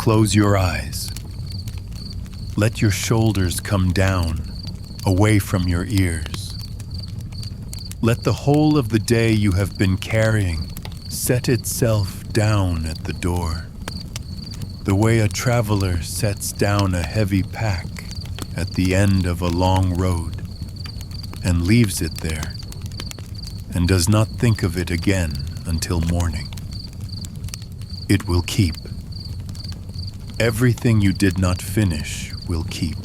Close your eyes. Let your shoulders come down, away from your ears. Let the whole of the day you have been carrying set itself down at the door, the way a traveler sets down a heavy pack at the end of a long road and leaves it there and does not think of it again until morning. It will keep. Everything you did not finish will keep.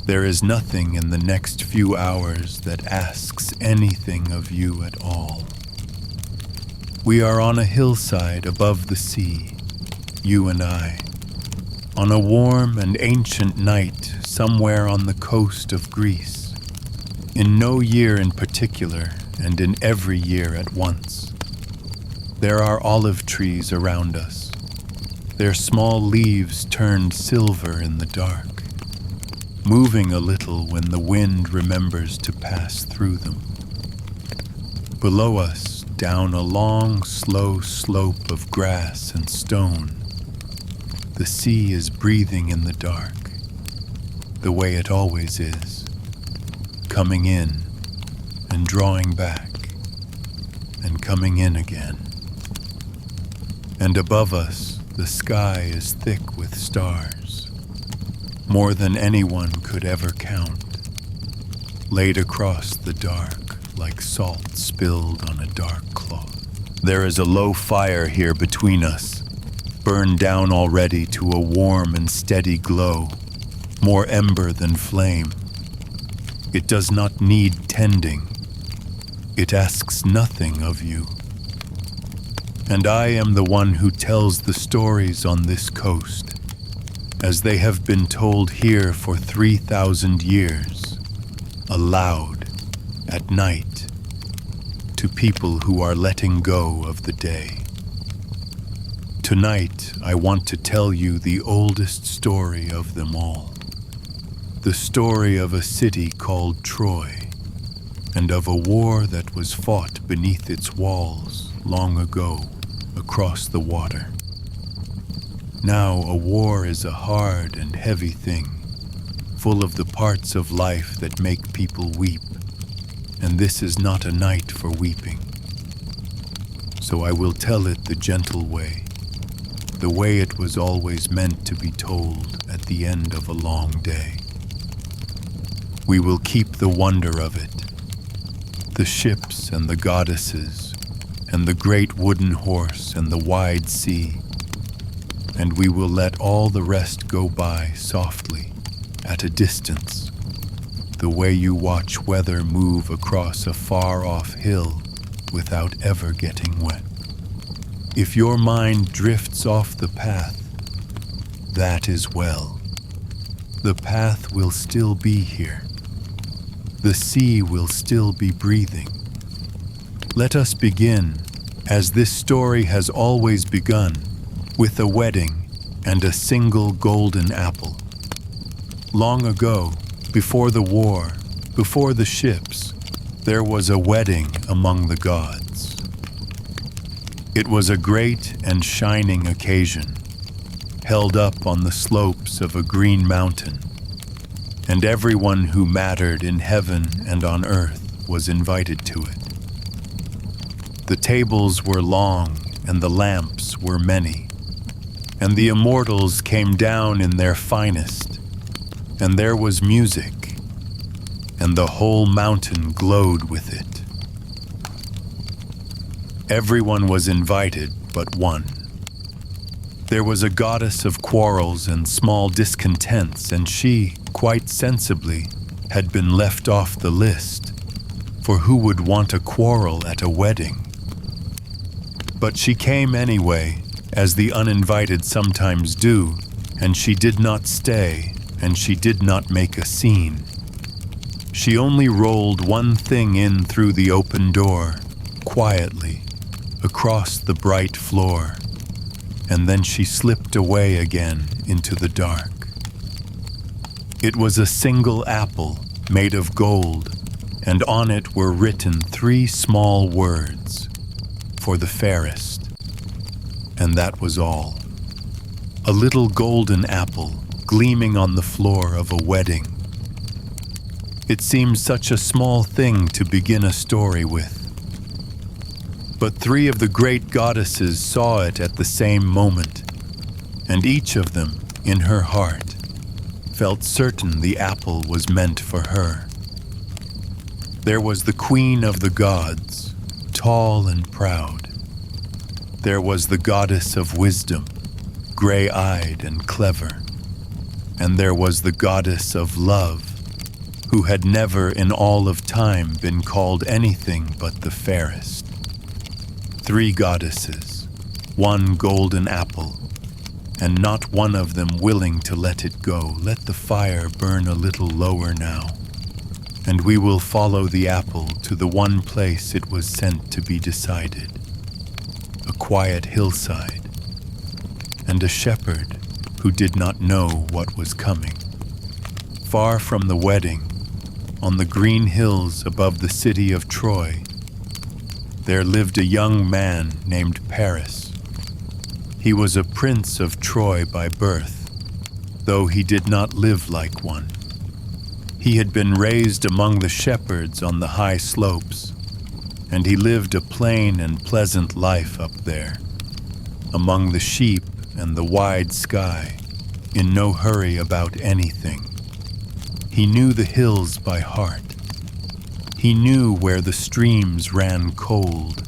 There is nothing in the next few hours that asks anything of you at all. We are on a hillside above the sea, you and I, on a warm and ancient night somewhere on the coast of Greece, in no year in particular and in every year at once. There are olive trees around us, their small leaves turned silver in the dark, moving a little when the wind remembers to pass through them. Below us, down a long, slow slope of grass and stone, the sea is breathing in the dark, the way it always is, coming in and drawing back and coming in again. And above us, the sky is thick with stars, more than anyone could ever count, laid across the dark like salt spilled on a dark cloth. There is a low fire here between us, burned down already to a warm and steady glow, more ember than flame. It does not need tending. It asks nothing of you. And I am the one who tells the stories on this coast, as they have been told here for 3,000 years, aloud, at night, to people who are letting go of the day. Tonight, I want to tell you the oldest story of them all, the story of a city called Troy, and of a war that was fought beneath its walls long ago across the water. Now, a war is a hard and heavy thing, full of the parts of life that make people weep, and this is not a night for weeping. So I will tell it the gentle way, the way it was always meant to be told at the end of a long day. We will keep the wonder of it, the ships and the goddesses, and the great wooden horse and the wide sea, and we will let all the rest go by softly, at a distance, the way you watch weather move across a far-off hill without ever getting wet. If your mind drifts off the path, that is well. The path will still be here. The sea will still be breathing. Let us begin, as this story has always begun, with a wedding and a single golden apple. Long ago, before the war, before the ships, there was a wedding among the gods. It was a great and shining occasion, held up on the slopes of a green mountain, and everyone who mattered in heaven and on earth was invited to it. The tables were long and the lamps were many, and the immortals came down in their finest, and there was music, and the whole mountain glowed with it. Everyone was invited but one. There was a goddess of quarrels and small discontents, and she, quite sensibly, had been left off the list, for who would want a quarrel at a wedding? But she came anyway, as the uninvited sometimes do, and she did not stay, and she did not make a scene. She only rolled one thing in through the open door, quietly, across the bright floor, and then she slipped away again into the dark. It was a single apple made of gold, and on it were written 3 small words, "For the fairest," and that was all. a little golden apple gleaming on the floor of a wedding. It seems such a small thing to begin a story with. But three of the great goddesses saw it at the same moment, and each of them, in her heart, felt certain the apple was meant for her. There was the queen of the gods, tall and proud. There was the goddess of wisdom, gray-eyed and clever. And there was the goddess of love, who had never in all of time been called anything but the fairest. Three goddesses, one golden apple, and not one of them willing to let it go. Let the fire burn a little lower now, and we will follow the apple to the one place it was sent to be decided, a quiet hillside, and a shepherd who did not know what was coming. Far from the wedding, on the green hills above the city of Troy, there lived a young man named Paris. He was a prince of Troy by birth, though he did not live like one. He had been raised among the shepherds on the high slopes, and he lived a plain and pleasant life up there, among the sheep and the wide sky, in no hurry about anything. He knew the hills by heart. He knew where the streams ran cold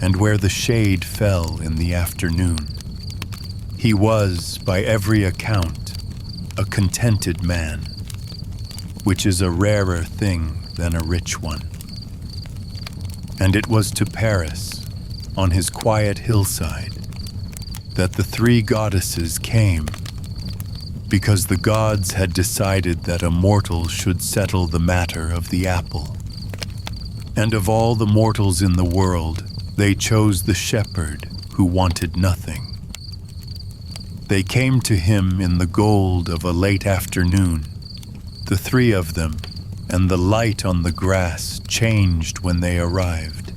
and where the shade fell in the afternoon. He was, by every account, a contented man, which is a rarer thing than a rich one. And it was to Paris, on his quiet hillside, that the three goddesses came, because the gods had decided that a mortal should settle the matter of the apple. And of all the mortals in the world, they chose the shepherd who wanted nothing. They came to him in the gold of a late afternoon, the three of them, and the light on the grass changed when they arrived,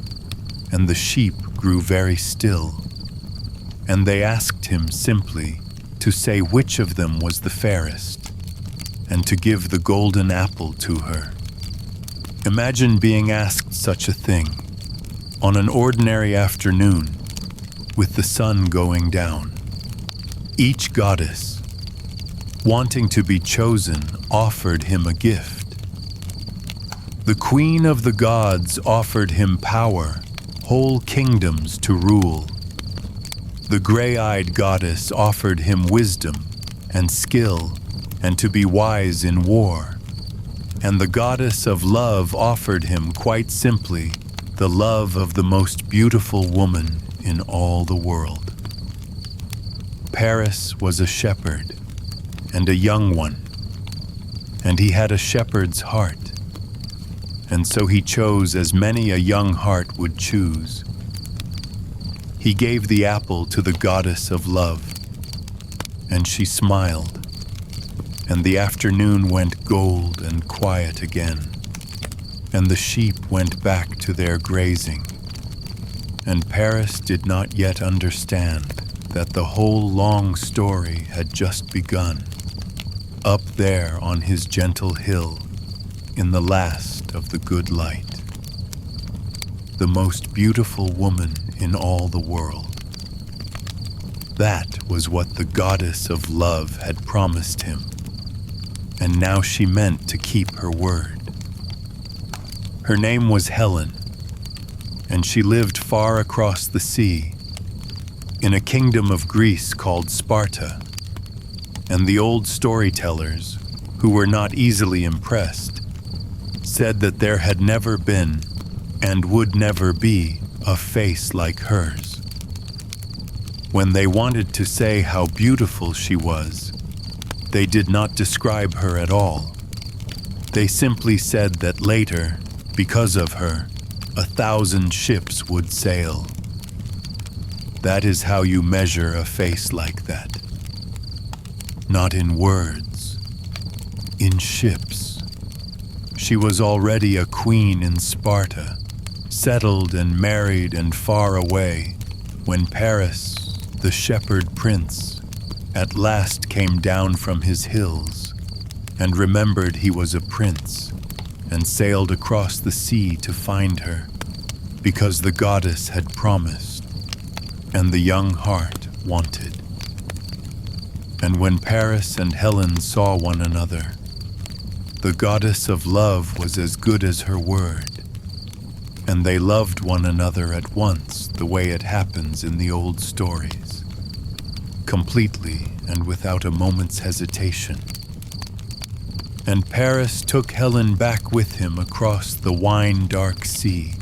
and the sheep grew very still. And they asked him simply to say which of them was the fairest, and to give the golden apple to her. Imagine being asked such a thing on an ordinary afternoon with the sun going down. Each goddess, wanting to be chosen, offered him a gift. The queen of the gods offered him power, whole kingdoms to rule. The gray-eyed goddess offered him wisdom and skill and to be wise in war. And the goddess of love offered him, quite simply, the love of the most beautiful woman in all the world. Paris was a shepherd, and a young one, and he had a shepherd's heart, and so he chose as many a young heart would choose. He gave the apple to the goddess of love, and she smiled, and the afternoon went gold and quiet again, and the sheep went back to their grazing, and Paris did not yet understand that the whole long story had just begun, up there on his gentle hill, in the last of the good light. The most beautiful woman in all the world. That was what the goddess of love had promised him, and now she meant to keep her word. Her name was Helen, and she lived far across the sea, in a kingdom of Greece called Sparta, and the old storytellers, who were not easily impressed, said that there had never been, and would never be, a face like hers. When they wanted to say how beautiful she was, they did not describe her at all. They simply said that later, because of her, 1,000 ships would sail. That is how you measure a face like that. Not in words, in ships. She was already a queen in Sparta, settled and married and far away, when Paris, the shepherd prince, at last came down from his hills and remembered he was a prince and sailed across the sea to find her, because the goddess had promised and the young heart wanted. And when Paris and Helen saw one another, the goddess of love was as good as her word, and they loved one another at once the way it happens in the old stories, completely and without a moment's hesitation. And Paris took Helen back with him across the wine-dark sea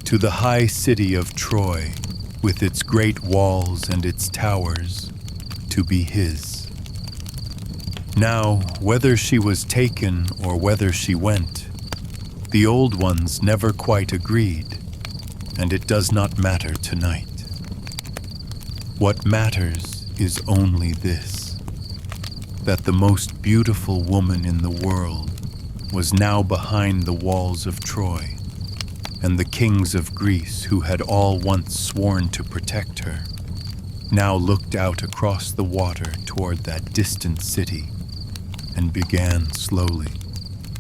to the high city of Troy, with its great walls and its towers, to be his. Now, whether she was taken or whether she went, the old ones never quite agreed, and it does not matter tonight. What matters is only this, that the most beautiful woman in the world was now behind the walls of Troy, and the kings of Greece, who had all once sworn to protect her, now looked out across the water toward that distant city and began slowly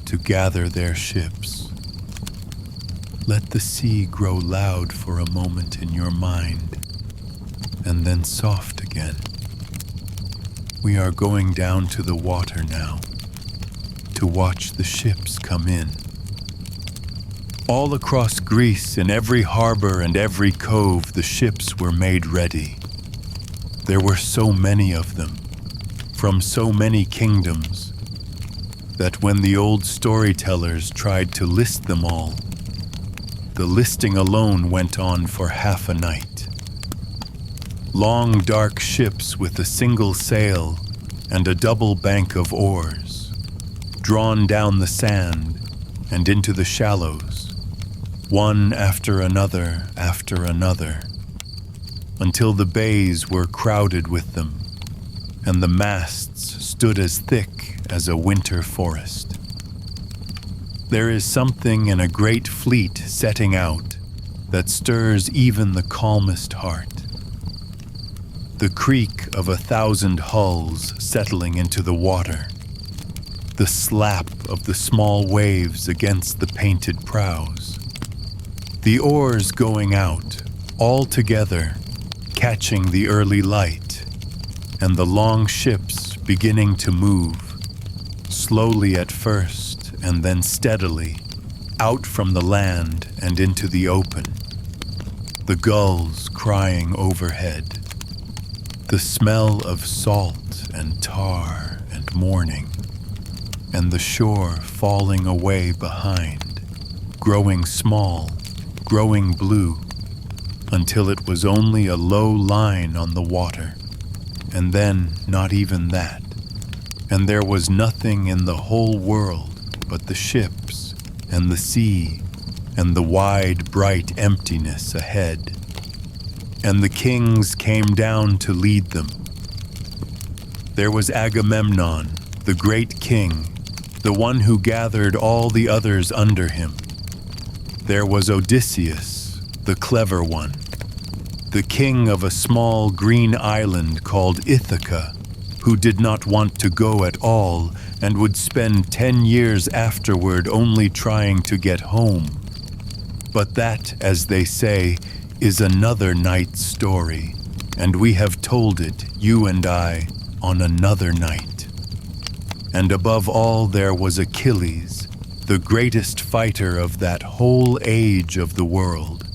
to gather their ships. Let the sea grow loud for a moment in your mind, and then soft again. We are going down to the water now, to watch the ships come in. All across Greece, in every harbor and every cove, the ships were made ready. There were so many of them, from so many kingdoms, that when the old storytellers tried to list them all, the listing alone went on for half a night. Long dark ships with a single sail and a double bank of oars, drawn down the sand and into the shallows, one after another, until the bays were crowded with them, and the masts stood as thick as a winter forest. There is something in a great fleet setting out that stirs even the calmest heart. The creak of 1,000 hulls settling into the water, the slap of the small waves against the painted prows, the oars going out, all together, catching the early light, and the long ships beginning to move, slowly at first and then steadily, out from the land and into the open, the gulls crying overhead, the smell of salt and tar and morning, and the shore falling away behind, growing small, growing blue, until it was only a low line on the water, and then not even that, and there was nothing in the whole world but the ships and the sea and the wide, bright emptiness ahead. And the kings came down to lead them. There was Agamemnon, the great king, the one who gathered all the others under him. There was Odysseus, the clever one, the king of a small green island called Ithaca, who did not want to go at all and would spend 10 years afterward only trying to get home. But that, as they say, is another night's story, and we have told it, you and I, on another night. And above all there was Achilles, the greatest fighter of that whole age of the world,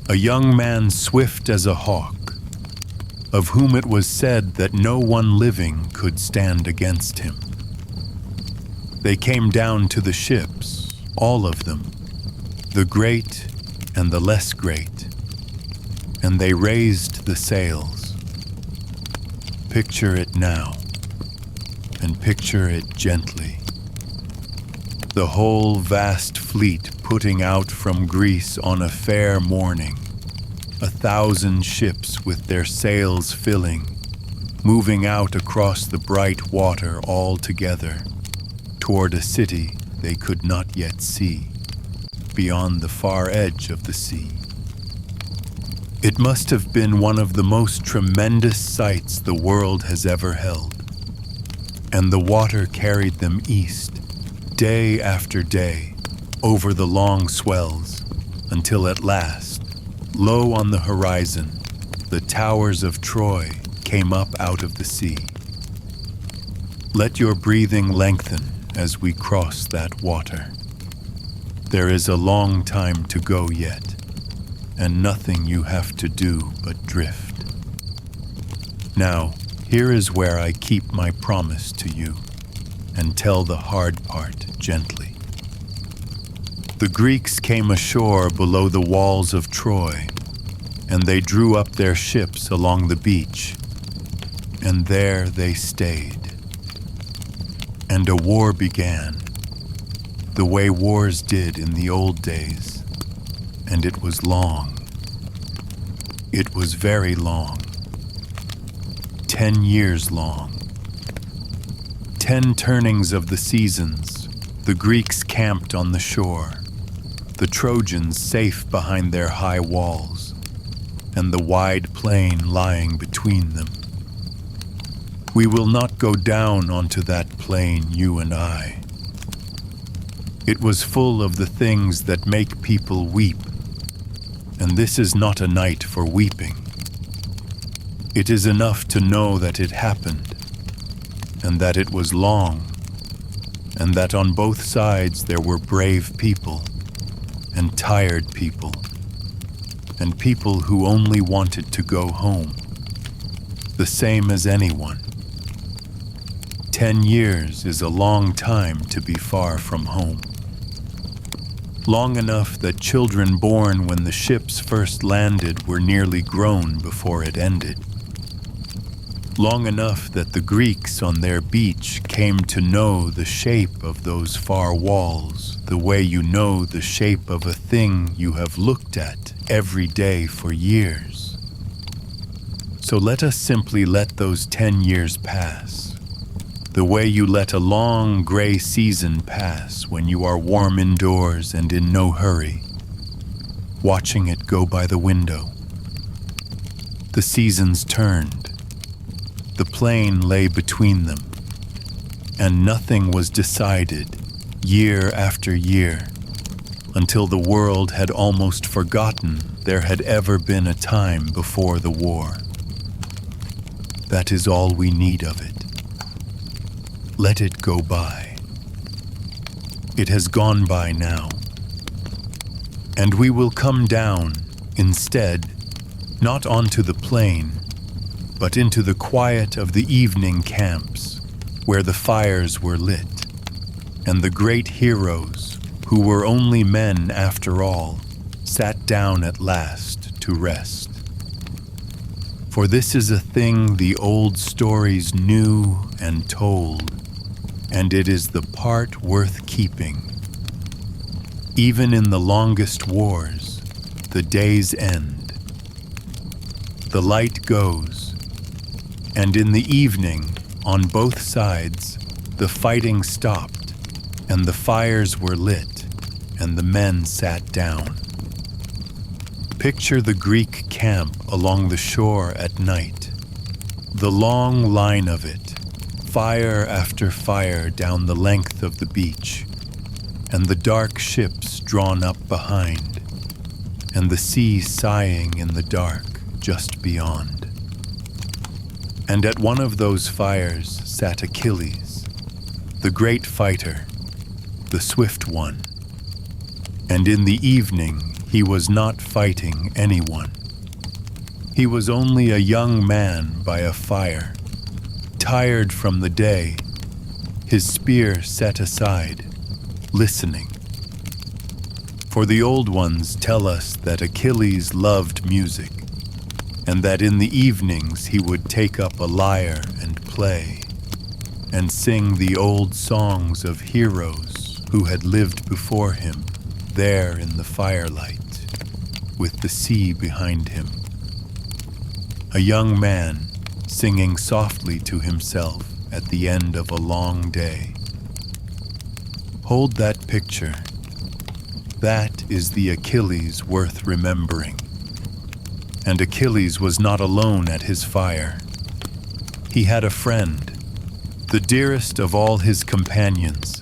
a young man swift as a hawk, of whom it was said that no one living could stand against him. They came down to the ships, all of them, the great and the less great, and they raised the sails. Picture it now, and picture it gently. The whole vast fleet putting out from Greece on a fair morning, 1,000 ships with their sails filling, moving out across the bright water all together, toward a city they could not yet see, beyond the far edge of the sea. It must have been one of the most tremendous sights the world has ever held. And the water carried them east, day after day, over the long swells, until at last, low on the horizon, the towers of Troy came up out of the sea. Let your breathing lengthen as we cross that water. There is a long time to go yet, and nothing you have to do but drift. Now, here is where I keep my promise to you and tell the hard part gently. The Greeks came ashore below the walls of Troy, and they drew up their ships along the beach, and there they stayed. And a war began, the way wars did in the old days, and it was long. It was very long. 10 years long. 10 turnings of the seasons, the Greeks camped on the shore, the Trojans safe behind their high walls, and the wide plain lying between them. We will not go down onto that plain, you and I. It was full of the things that make people weep, and this is not a night for weeping. It is enough to know that it happened, and that it was long, and that on both sides there were brave people, and tired people, and people who only wanted to go home, the same as anyone. 10 years is a long time to be far from home. Long enough that children born when the ships first landed were nearly grown before it ended. Long enough that the Greeks on their beach came to know the shape of those far walls, the way you know the shape of a thing you have looked at every day for years. So let us simply let those 10 years pass, the way you let a long gray season pass when you are warm indoors and in no hurry, watching it go by the window. The seasons turned. The plain lay between them, and nothing was decided year after year until the world had almost forgotten there had ever been a time before the war. That is all we need of it. Let it go by. It has gone by now. And we will come down, instead, not onto the plain, but into the quiet of the evening camps, where the fires were lit, and the great heroes, who were only men after all, sat down at last to rest. For this is a thing the old stories knew and told, and it is the part worth keeping. Even in the longest wars, the days end. The light goes, and in the evening, on both sides, the fighting stopped, and the fires were lit, and the men sat down. Picture the Greek camp along the shore at night, the long line of it, fire after fire down the length of the beach, and the dark ships drawn up behind, and the sea sighing in the dark just beyond. And at one of those fires sat Achilles, the great fighter, the swift one. And in the evening he was not fighting anyone. He was only a young man by a fire, tired from the day, his spear set aside, listening. For the old ones tell us that Achilles loved music, and that in the evenings he would take up a lyre and play, and sing the old songs of heroes who had lived before him there in the firelight, with the sea behind him. A young man singing softly to himself at the end of a long day. Hold that picture. That is the Achilles worth remembering. and Achilles was not alone at his fire. He had a friend, the dearest of all his companions,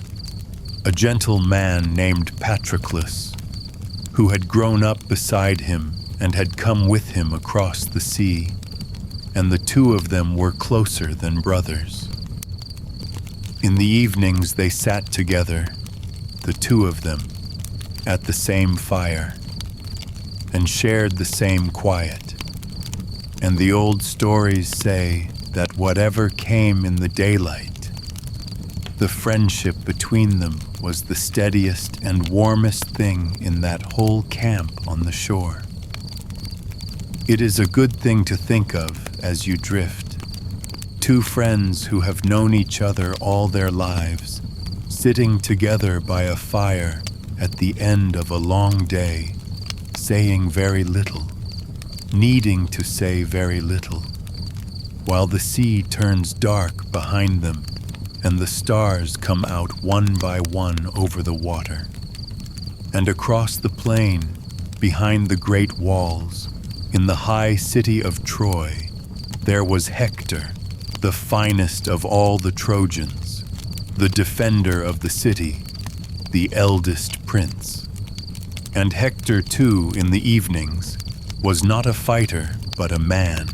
a gentle man named Patroclus, who had grown up beside him and had come with him across the sea, and the two of them were closer than brothers. In the evenings they sat together, the two of them, at the same fire, and shared the same quiet. And the old stories say that whatever came in the daylight, the friendship between them was the steadiest and warmest thing in that whole camp on the shore. It is a good thing to think of as you drift. Two friends who have known each other all their lives, sitting together by a fire at the end of a long day, saying very little, needing to say very little, while the sea turns dark behind them and the stars come out one by one over the water. And across the plain, behind the great walls, in the high city of Troy, there was Hector, the finest of all the Trojans, the defender of the city, the eldest prince. And Hector, too, in the evenings, was not a fighter, but a man.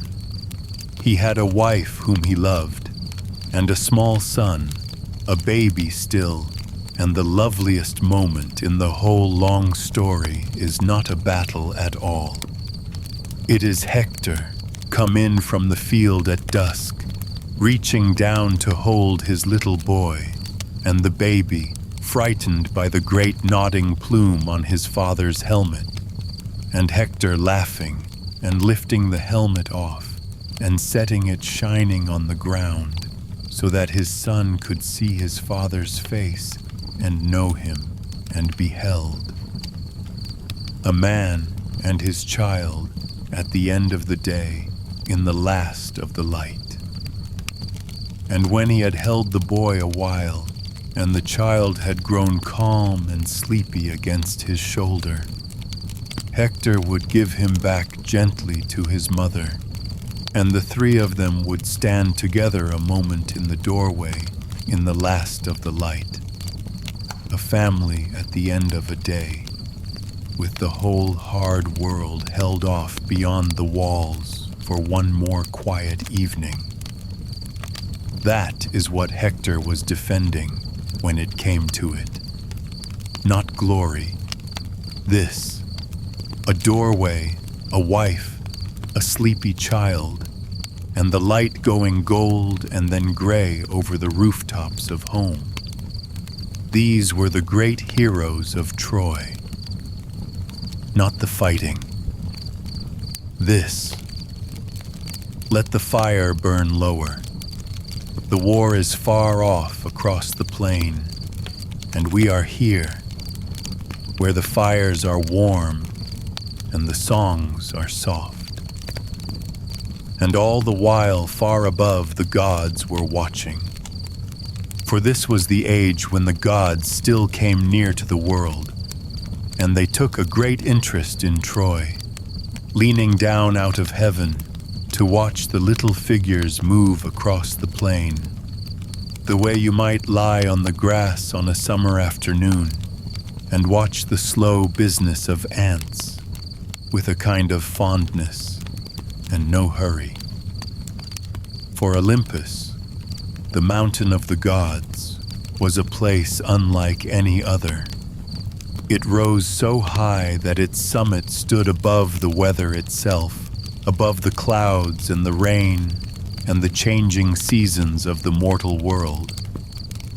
He had a wife whom he loved, and a small son, a baby still, and the loveliest moment in the whole long story is not a battle at all. It is Hector, come in from the field at dusk, reaching down to hold his little boy, and the baby, frightened by the great nodding plume on his father's helmet, and Hector laughing and lifting the helmet off and setting it shining on the ground so that his son could see his father's face and know him and be held. A man and his child at the end of the day, in the last of the light. And when he had held the boy a while, and the child had grown calm and sleepy against his shoulder, Hector would give him back gently to his mother, and the three of them would stand together a moment in the doorway in the last of the light. A family at the end of a day, with the whole hard world held off beyond the walls for one more quiet evening. That is what Hector was defending when it came to it. Not glory. This, a doorway, a wife, a sleepy child, and the light going gold and then gray over the rooftops of home. These were the great heroes of Troy. Not the fighting. This. Let the fire burn lower. The war is far off across the plain, and we are here, where the fires are warm and the songs are soft. And all the while far above the gods were watching. For this was the age when the gods still came near to the world, and they took a great interest in Troy, leaning down out of heaven to watch the little figures move across the plain, the way you might lie on the grass on a summer afternoon and watch the slow business of ants with a kind of fondness and no hurry. For Olympus, the mountain of the gods, was a place unlike any other. It rose so high that its summit stood above the weather itself, above the clouds and the rain and the changing seasons of the mortal world,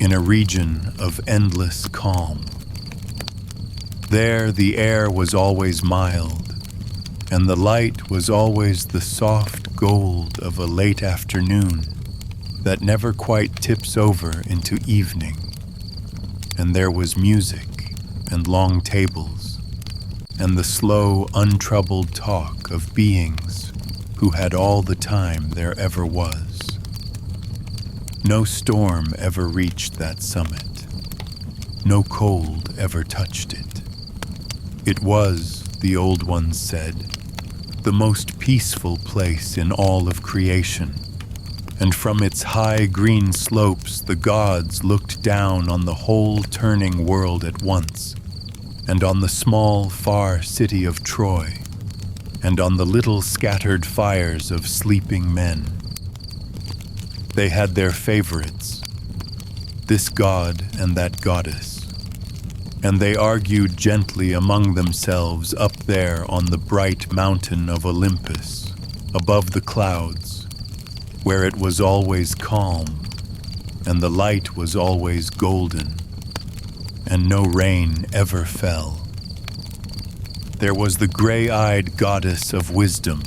in a region of endless calm. There the air was always mild, and the light was always the soft gold of a late afternoon that never quite tips over into evening. And there was music and long tables, and the slow, untroubled talk of beings who had all the time there ever was. No storm ever reached that summit. No cold ever touched it. It was, the old ones said, the most peaceful place in all of creation, and from its high green slopes the gods looked down on the whole turning world at once, and on the small, far city of Troy, and on the little scattered fires of sleeping men. They had their favorites, this god and that goddess, and they argued gently among themselves up there on the bright mountain of Olympus, above the clouds, where it was always calm, and the light was always golden, and no rain ever fell. There was the gray-eyed goddess of wisdom,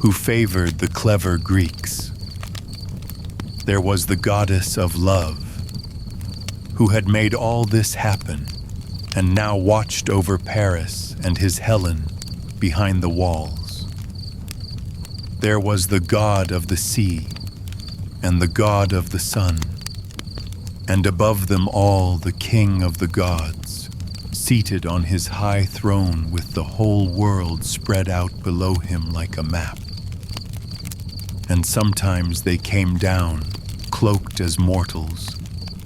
who favored the clever Greeks. There was the goddess of love, who had made all this happen, and now watched over Paris and his Helen behind the walls. There was the god of the sea, and the god of the sun, and above them all the king of the gods, seated on his high throne with the whole world spread out below him like a map. And sometimes they came down, cloaked as mortals,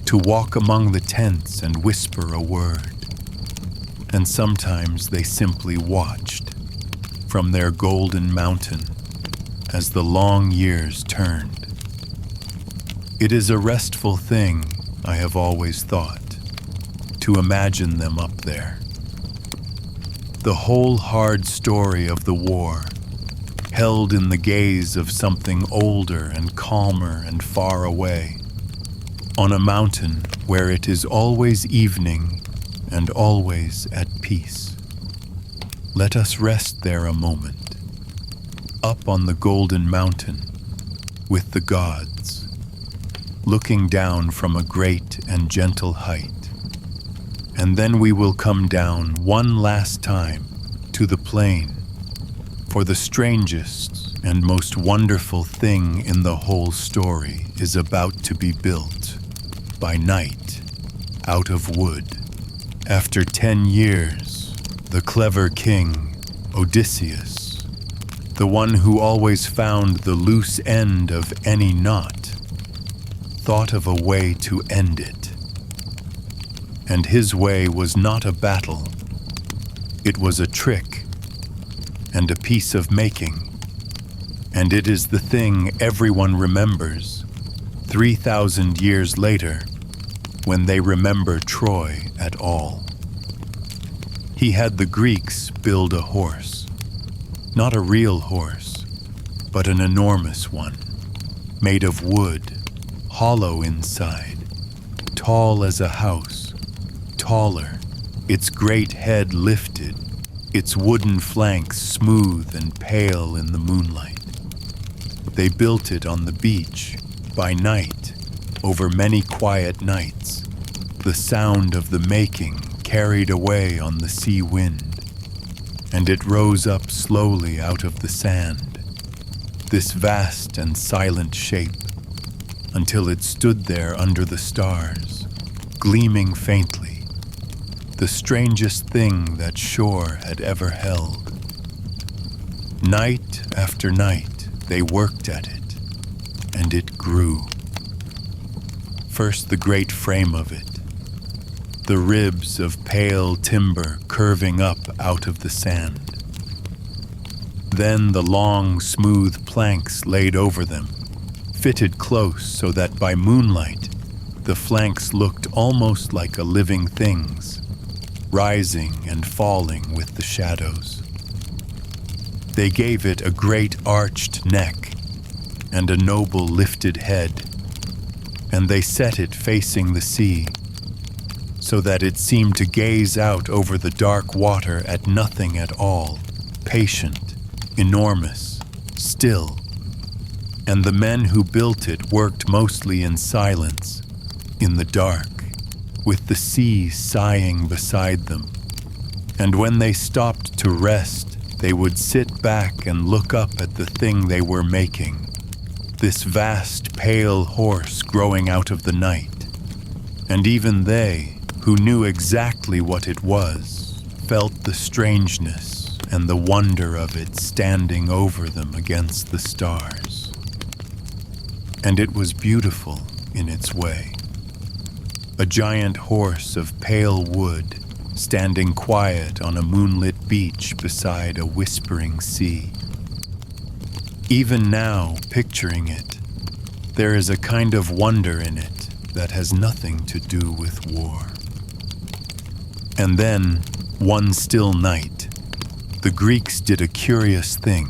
to walk among the tents and whisper a word. And sometimes they simply watched from their golden mountain as the long years turned. It is a restful thing, I have always thought, to imagine them up there. The whole hard story of the war, held in the gaze of something older and calmer and far away, on a mountain where it is always evening and always at peace. Let us rest there a moment, up on the golden mountain with the gods, looking down from a great and gentle height. And then we will come down one last time to the plain, for the strangest and most wonderful thing in the whole story is about to be built by night out of wood. After 10 years, the clever king, Odysseus, the one who always found the loose end of any knot, thought of a way to end it. And his way was not a battle. It was a trick and a piece of making. And it is the thing everyone remembers 3,000 years later when they remember Troy at all. He had the Greeks build a horse, not a real horse, but an enormous one, made of wood, hollow inside, tall as a house, taller, its great head lifted, its wooden flanks smooth and pale in the moonlight. They built it on the beach, by night, over many quiet nights, the sound of the making carried away on the sea wind, and it rose up slowly out of the sand, this vast and silent shape, until it stood there under the stars, gleaming faintly, the strangest thing that shore had ever held. Night after night, they worked at it, and it grew. First the great frame of it, the ribs of pale timber curving up out of the sand. Then the long, smooth planks laid over them, fitted close so that by moonlight the flanks looked almost like a living things, rising and falling with the shadows. They gave it a great arched neck and a noble lifted head, and they set it facing the sea, so that it seemed to gaze out over the dark water at nothing at all, patient, enormous, still. And the men who built it worked mostly in silence, in the dark, with the sea sighing beside them. And when they stopped to rest, they would sit back and look up at the thing they were making, this vast pale horse growing out of the night. And even they, who knew exactly what it was, felt the strangeness and the wonder of it standing over them against the stars. And it was beautiful in its way. A giant horse of pale wood standing quiet on a moonlit beach beside a whispering sea. Even now, picturing it, there is a kind of wonder in it that has nothing to do with war. And then, one still night, the Greeks did a curious thing.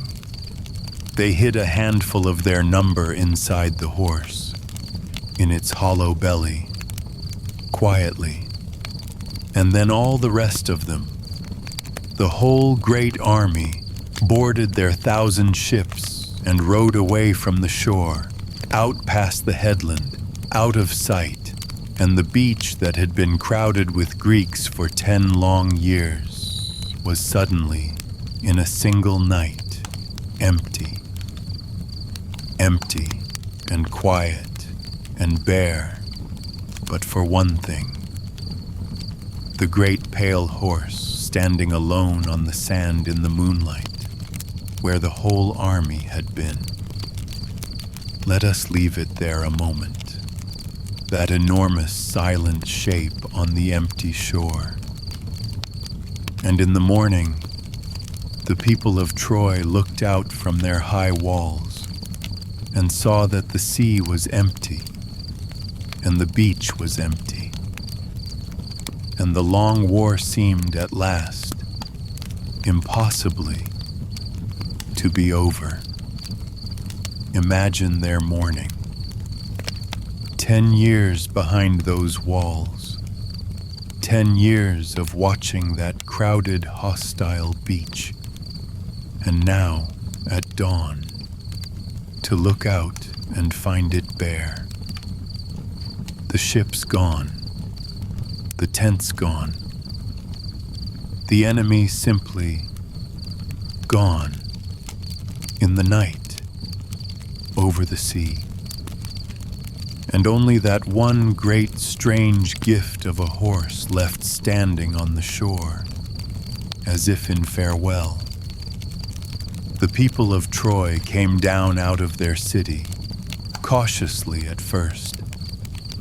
They hid a handful of their number inside the horse, in its hollow belly, quietly. And then all the rest of them, the whole great army, boarded their 1,000 ships and rowed away from the shore, out past the headland, out of sight, and the beach that had been crowded with Greeks for 10 long years was suddenly, in a single night, empty. Empty and quiet and bare, but for one thing. The great pale horse standing alone on the sand in the moonlight, where the whole army had been. Let us leave it there a moment. That enormous silent shape on the empty shore. And in the morning, the people of Troy looked out from their high walls and saw that the sea was empty and the beach was empty. And the long war seemed at last, impossibly, to be over. Imagine their mourning. 10 years behind those walls. 10 years of watching that crowded, hostile beach. And now, at dawn, to look out and find it bare. The ship's gone. The tent's gone. The enemy simply gone. In the night, over the sea. And only that one great strange gift of a horse left standing on the shore, as if in farewell. The people of Troy came down out of their city, cautiously at first,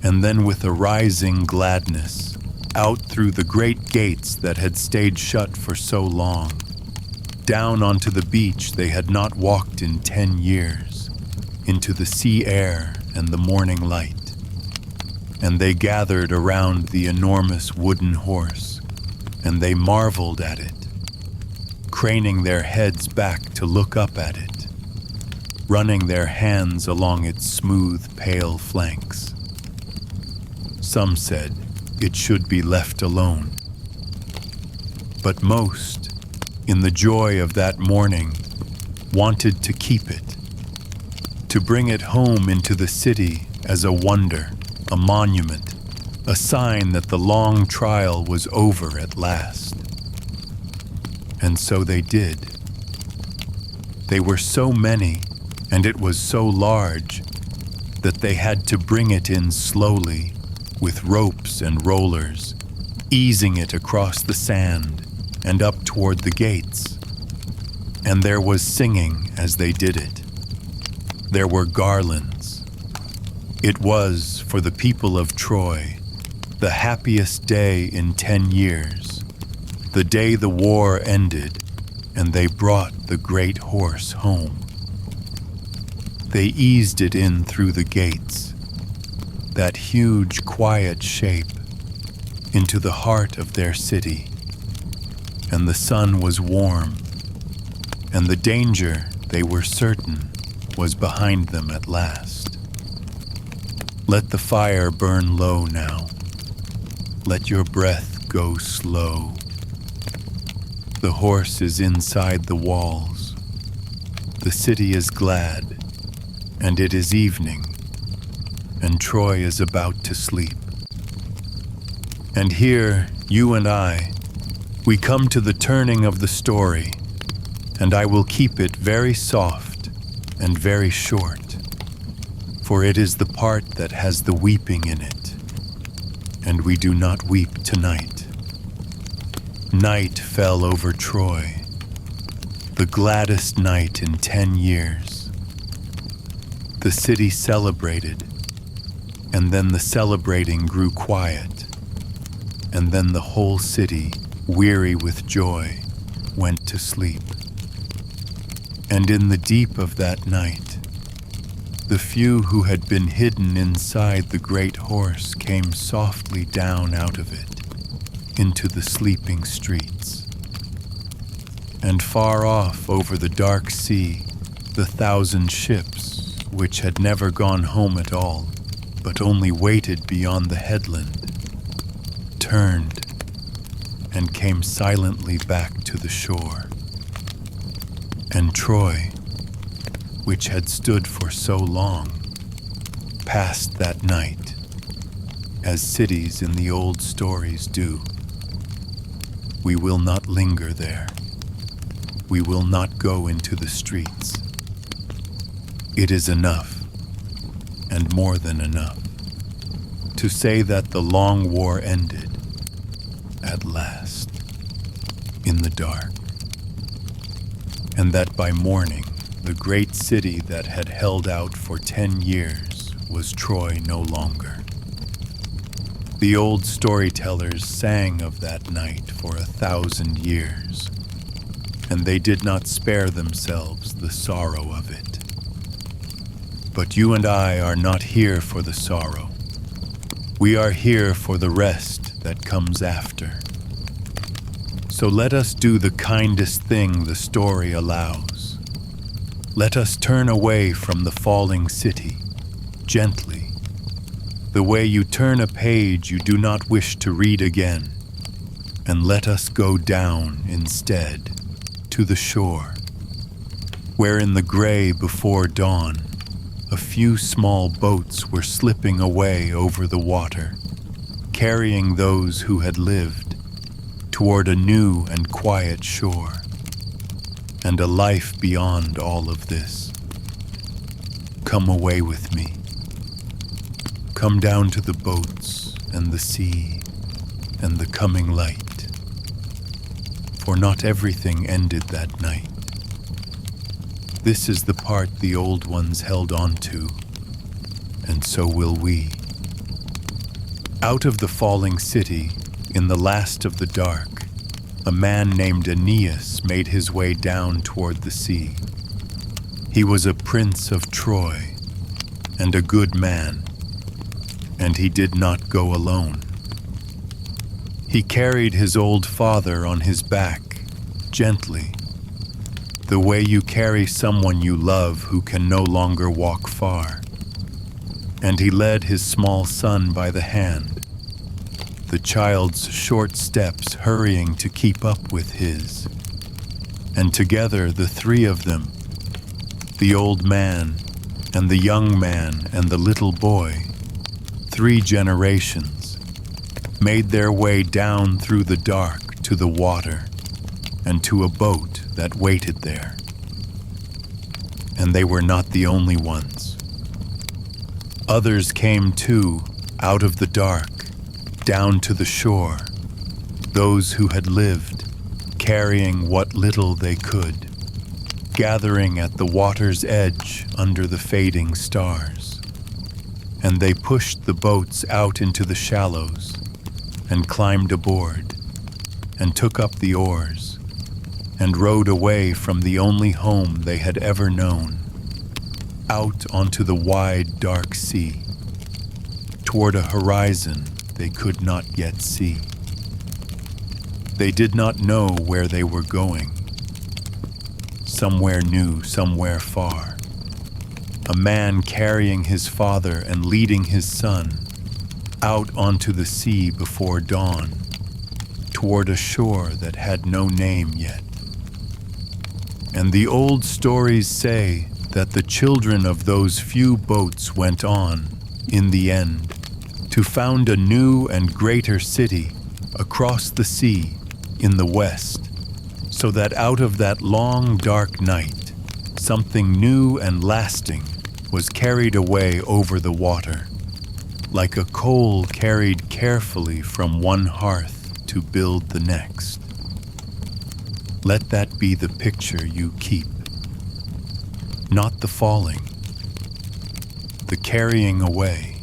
and then with a rising gladness, out through the great gates that had stayed shut for so long, down onto the beach they had not walked in 10 years, into the sea air and the morning light. And they gathered around the enormous wooden horse, and they marveled at it, craning their heads back to look up at it, running their hands along its smooth, pale flanks. Some said it should be left alone. But most, in the joy of that morning, wanted to keep it, to bring it home into the city as a wonder, a monument, a sign that the long trial was over at last. And so they did. They were so many, and it was so large, that they had to bring it in slowly, with ropes and rollers, easing it across the sand and up toward the gates. And there was singing as they did it. There were garlands. It was, for the people of Troy, the happiest day in 10 years, the day the war ended and they brought the great horse home. They eased it in through the gates, that huge, quiet shape, into the heart of their city, and the sun was warm, and the danger, they were certain, was behind them at last. Let the fire burn low now. Let your breath go slow. The horse is inside the walls. The city is glad, and it is evening, and Troy is about to sleep. And here, you and I, we come to the turning of the story, and I will keep it very soft and very short, for it is the part that has the weeping in it, and we do not weep tonight. Night fell over Troy, the gladdest night in 10 years. The city celebrated, and then the celebrating grew quiet, and then the whole city, weary with joy, went to sleep. And in the deep of that night, the few who had been hidden inside the great horse came softly down out of it, into the sleeping streets. And far off over the dark sea, the 1,000 ships, which had never gone home at all, but only waited beyond the headland, turned and came silently back to the shore. And Troy, which had stood for so long, passed that night, as cities in the old stories do. We will not linger there. We will not go into the streets. It is enough, and more than enough, to say that the long war ended, at last, in the dark, and that by morning, the great city that had held out for 10 years was Troy no longer. The old storytellers sang of that night for 1,000 years, and they did not spare themselves the sorrow of it. But you and I are not here for the sorrow. We are here for the rest that comes after. So let us do the kindest thing the story allows. Let us turn away from the falling city, gently, the way you turn a page you do not wish to read again, and let us go down instead to the shore, where in the gray before dawn, a few small boats were slipping away over the water, carrying those who had lived toward a new and quiet shore, and a life beyond all of this. Come away with me. Come down to the boats and the sea and the coming light. For not everything ended that night. This is the part the old ones held on to, and so will we. Out of the falling city, in the last of the dark, a man named Aeneas made his way down toward the sea. He was a prince of Troy, and a good man, and he did not go alone. He carried his old father on his back, gently, the way you carry someone you love who can no longer walk far. And he led his small son by the hand, the child's short steps hurrying to keep up with his. And together the three of them, the old man and the young man and the little boy, 3 generations, made their way down through the dark to the water and to a boat that waited there. And they were not the only ones. Others came too, out of the dark, down to the shore, those who had lived, carrying what little they could, gathering at the water's edge under the fading stars. And they pushed the boats out into the shallows, and climbed aboard, and took up the oars, and rowed away from the only home they had ever known, out onto the wide, dark sea, toward a horizon they could not yet see. They did not know where they were going. Somewhere new, somewhere far. A man carrying his father and leading his son out onto the sea before dawn, toward a shore that had no name yet. And the old stories say that the children of those few boats went on, in the end, to found a new and greater city across the sea in the west, so that out of that long, dark night, something new and lasting was carried away over the water, like a coal carried carefully from one hearth to build the next. Let that be the picture you keep. Not the falling, the carrying away,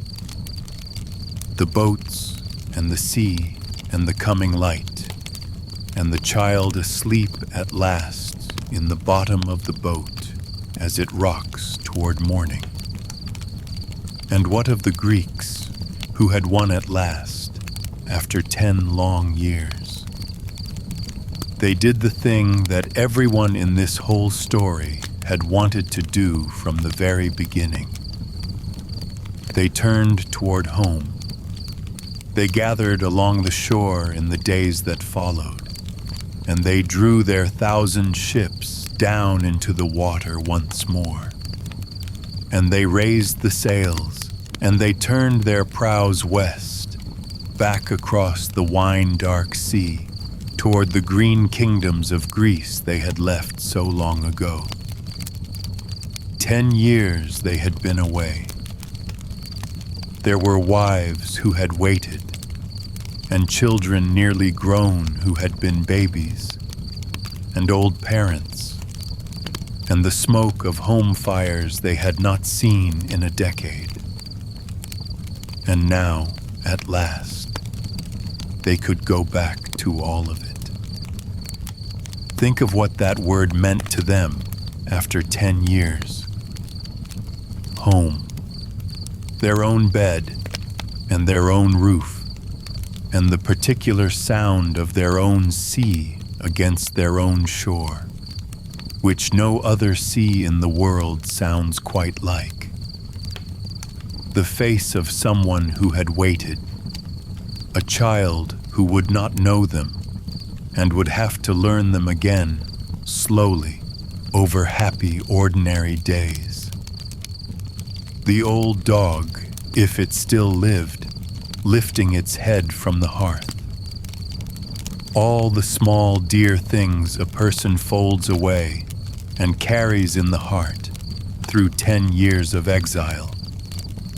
the boats and the sea and the coming light, and the child asleep at last in the bottom of the boat as it rocks toward morning. And what of the Greeks who had won at last after 10 long years? They did the thing that everyone in this whole story had wanted to do from the very beginning. They turned toward home. They gathered along the shore in the days that followed, and they drew their 1,000 ships down into the water once more. And they raised the sails, and they turned their prows west, back across the wine-dark sea, toward the green kingdoms of Greece they had left so long ago. 10 years they had been away. There were wives who had waited, and children nearly grown who had been babies, and old parents, and the smoke of home fires they had not seen in a decade. And now, at last, they could go back to all of it. Think of what that word meant to them after 10 years. Home. Their own bed, and their own roof, and the particular sound of their own sea against their own shore, which no other sea in the world sounds quite like. The face of someone who had waited, a child who would not know them and would have to learn them again, slowly, over happy, ordinary days. The old dog, if it still lived, lifting its head from the hearth. All the small, dear things a person folds away and carries in the heart through 10 years of exile,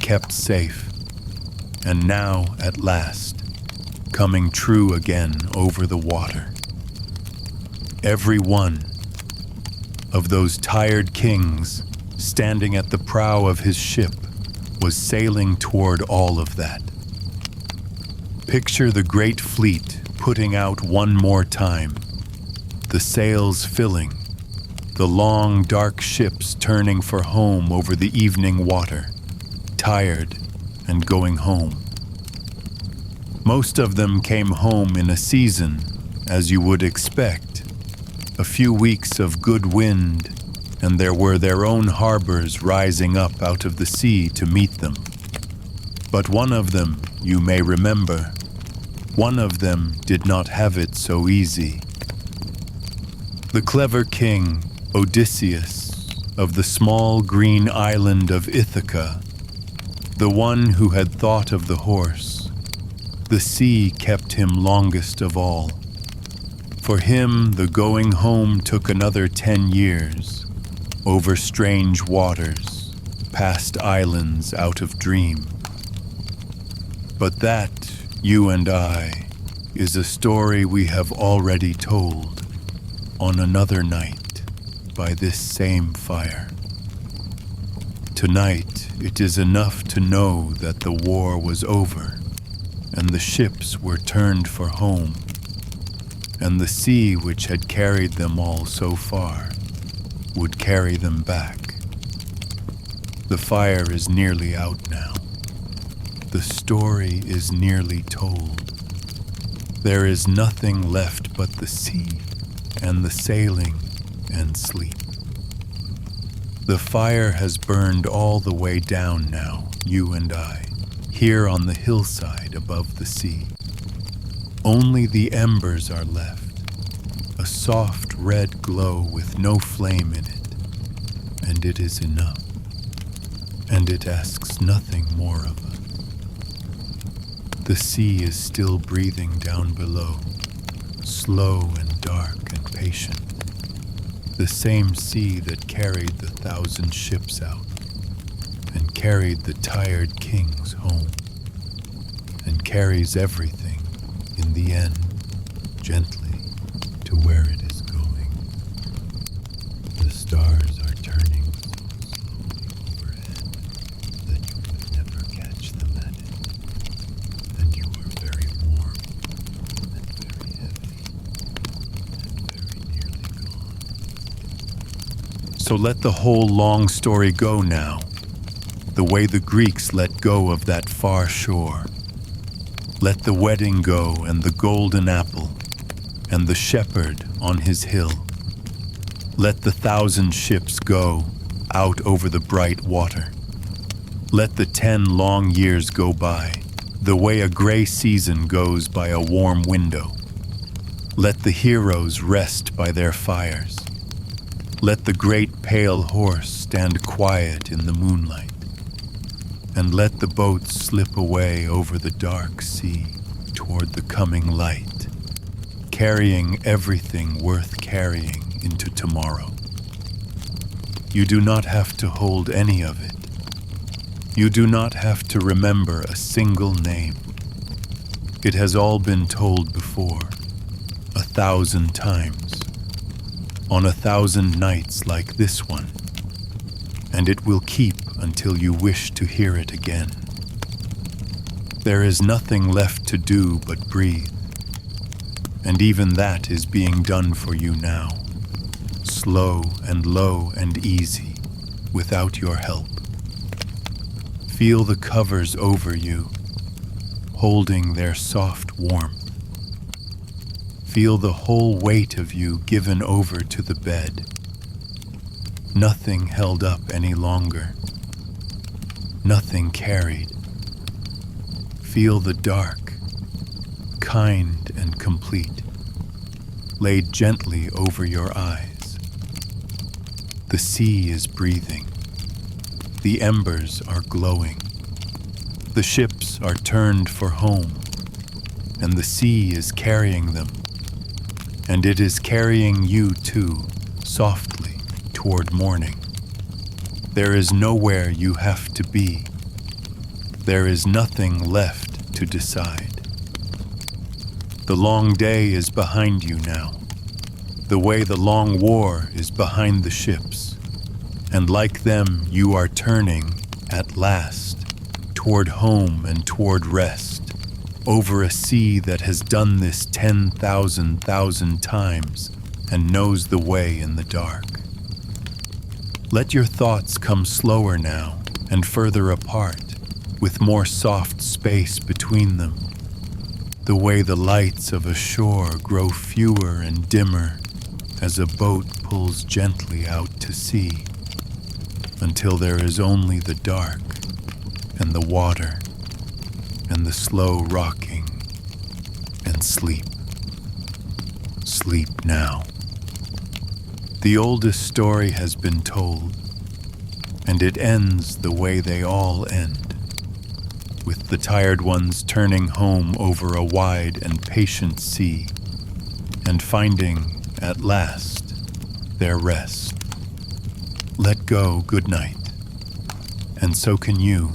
kept safe, and now, at last, coming true again over the water. Every one of those tired kings standing at the prow of his ship was sailing toward all of that. Picture the great fleet putting out one more time, the sails filling, the long, dark ships turning for home over the evening water, tired and going home. Most of them came home in a season, as you would expect, a few weeks of good wind, and there were their own harbors rising up out of the sea to meet them. But one of them, you may remember, one of them did not have it so easy. The clever king, Odysseus, of the small green island of Ithaca, the one who had thought of the horse, the sea kept him longest of all. For him, the going home took another 10 years, over strange waters, past islands out of dream. But that, you and I, is a story we have already told on another night by this same fire. Tonight, it is enough to know that the war was over and the ships were turned for home, and the sea which had carried them all so far would carry them back. The fire is nearly out now. The story is nearly told. There is nothing left but the sea and the sailing and sleep. The fire has burned all the way down now, you and I, here on the hillside above the sea. Only the embers are left, a soft red glow with no flame in it, and it is enough, and it asks nothing more of us. The sea is still breathing down below, slow and dark and patient, the same sea that carried the 1,000 ships out and carried the tired kings home, and carries everything, in the end, gently to where it is going. stars are turning so slowly overhead that you would never catch them at it. And you are very warm and very heavy and very nearly gone. So let the whole long story go now, the way the Greeks let go of that far shore. Let the wedding go and the golden apple and the shepherd on his hill. Let the 1,000 ships go out over the bright water. Let the 10 long years go by, the way a gray season goes by a warm window. Let the heroes rest by their fires. Let the great pale horse stand quiet in the moonlight. And let the boats slip away over the dark sea toward the coming light, carrying everything worth carrying into tomorrow. You do not have to hold any of it. You do not have to remember a single name. It has all been told before, 1,000 times, on 1,000 nights like this one, and it will keep until you wish to hear it again. There is nothing left to do but breathe, and even that is being done for you now, slow and low and easy, without your help. Feel the covers over you, holding their soft warmth. Feel the whole weight of you given over to the bed, nothing held up any longer, nothing carried. Feel the dark, kind and complete, laid gently over your eyes. The sea is breathing. The embers are glowing. The ships are turned for home, and the sea is carrying them. And it is carrying you too, softly, toward morning. There is nowhere you have to be. There is nothing left to decide. The long day is behind you now, the way the long war is behind the ships, and like them you are turning, at last, toward home and toward rest, over a sea that has done this 10,000 times and knows the way in the dark. Let your thoughts come slower now and further apart, with more soft space between them, the way the lights of a shore grow fewer and dimmer as a boat pulls gently out to sea, until there is only the dark and the water and the slow rocking and sleep. Sleep now. The oldest story has been told, and it ends the way they all end, with the tired ones turning home over a wide and patient sea, and finding, at last, their rest. Let go good night, and so can you.